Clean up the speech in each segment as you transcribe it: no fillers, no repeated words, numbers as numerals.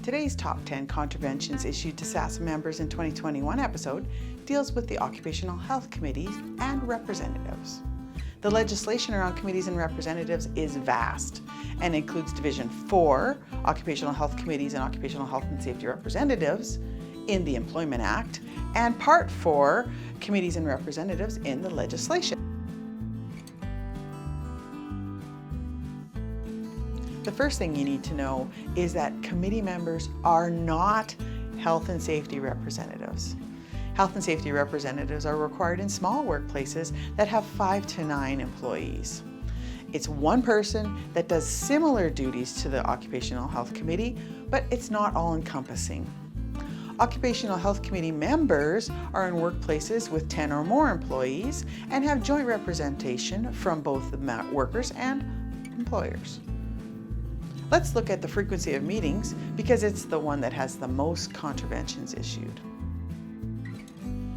Today's Top 10 Contraventions issued to SASM members in 2021 episode deals with the Occupational Health Committees and Representatives. The legislation around committees and representatives is vast and includes Division 4, Occupational Health Committees and Occupational Health and Safety Representatives in the Employment Act, and Part 4, Committees and Representatives in the legislation. The first thing you need to know is that committee members are not health and safety representatives. Health and safety representatives are required in small workplaces that have 5 to 9 employees. It's one person that does similar duties to the Occupational Health Committee, but it's not all-encompassing. Occupational Health Committee members are in workplaces with 10 or more employees and have joint representation from both the workers and employers. Let's look at the frequency of meetings because it's the one that has the most contraventions issued.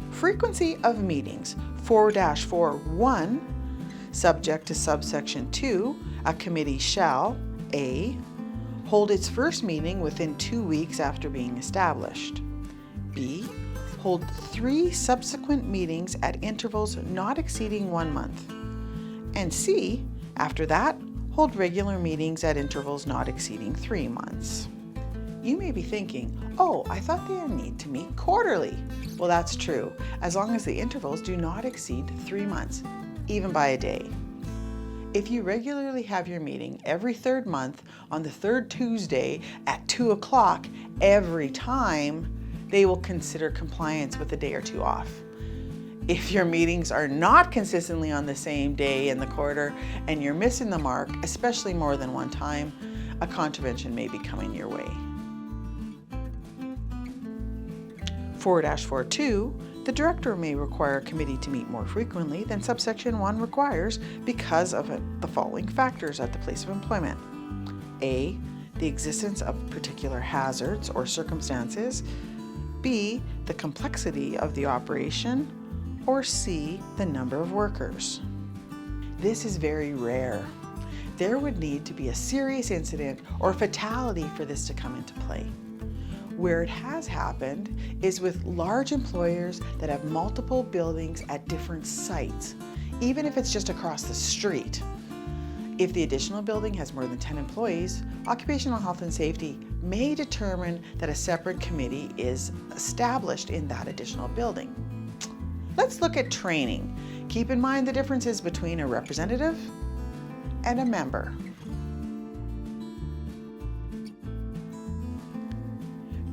Frequency of meetings 4-4.1, subject to subsection 2, a committee shall A. hold its first meeting within 2 weeks after being established. B. Hold 3 subsequent meetings at intervals not exceeding 1 month. And C. After that, hold regular meetings at intervals not exceeding 3 months. You may be thinking, oh, I thought they need to meet quarterly. Well, that's true, as long as the intervals do not exceed 3 months, even by a day. If you regularly have your meeting every 3rd month on the 3rd Tuesday at 2 o'clock every time, they will consider compliance with a day or 2 off. If your meetings are not consistently on the same day in the quarter and you're missing the mark, especially more than one time, a contravention may be coming your way. 4-4.2, the director may require a committee to meet more frequently than subsection 1 requires because of the following factors at the place of employment. A, the existence of particular hazards or circumstances. B, the complexity of the operation. Or C, the number of workers. This is very rare. There would need to be a serious incident or fatality for this to come into play. Where it has happened is with large employers that have multiple buildings at different sites, even if it's just across the street. If the additional building has more than 10 employees, Occupational Health and Safety may determine that a separate committee is established in that additional building. Let's look at training. Keep in mind the differences between a representative and a member.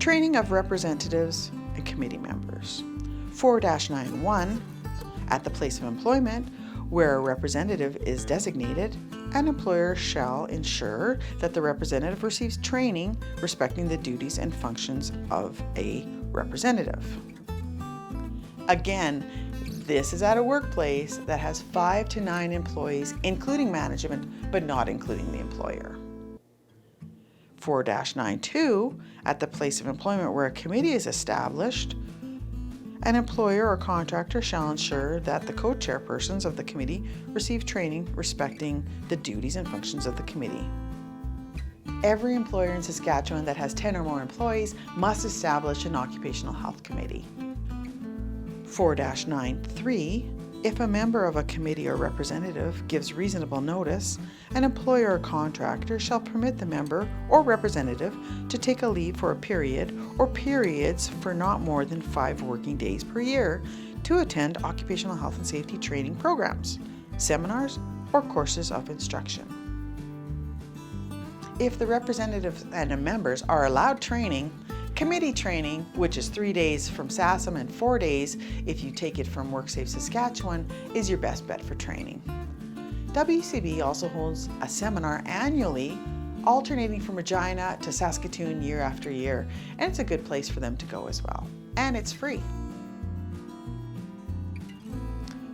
Training of representatives and committee members. 4-9.1, at the place of employment, where a representative is designated, an employer shall ensure that the representative receives training respecting the duties and functions of a representative. Again, this is at a workplace that has 5 to 9 employees, including management, but not including the employer. 4-9.2, at the place of employment where a committee is established, an employer or contractor shall ensure that the co-chairpersons of the committee receive training respecting the duties and functions of the committee. Every employer in Saskatchewan that has 10 or more employees must establish an occupational health committee. 4-9.3, if a member of a committee or representative gives reasonable notice, an employer or contractor shall permit the member or representative to take a leave for a period or periods for not more than 5 working days per year to attend occupational health and safety training programs, seminars, or courses of instruction. If the representatives and the members are allowed training, committee training, which is 3 days from SASM and 4 days if you take it from WorkSafe Saskatchewan, is your best bet for training. WCB also holds a seminar annually, alternating from Regina to Saskatoon year after year, and it's a good place for them to go as well. And it's free.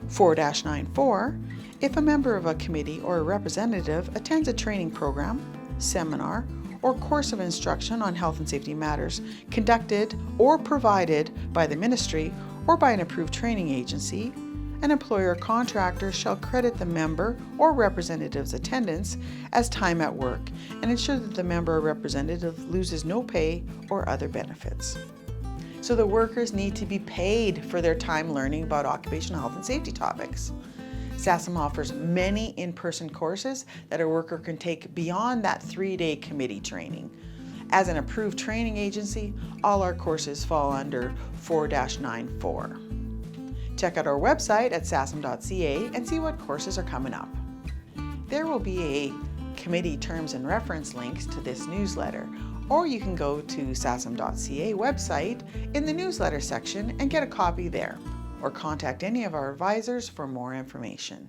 4-9.4, if a member of a committee or a representative attends a training program, seminar, or course of instruction on health and safety matters conducted or provided by the ministry or by an approved training agency, an employer or contractor shall credit the member or representative's attendance as time at work and ensure that the member or representative loses no pay or other benefits. So the workers need to be paid for their time learning about occupational health and safety topics. SASM offers many in-person courses that a worker can take beyond that 3-day committee training. As an approved training agency, all our courses fall under 4-94. Check out our website at sasm.ca and see what courses are coming up. There will be a committee terms and reference links to this newsletter, or you can go to sasm.ca website in the newsletter section and get a copy there, or contact any of our advisors for more information.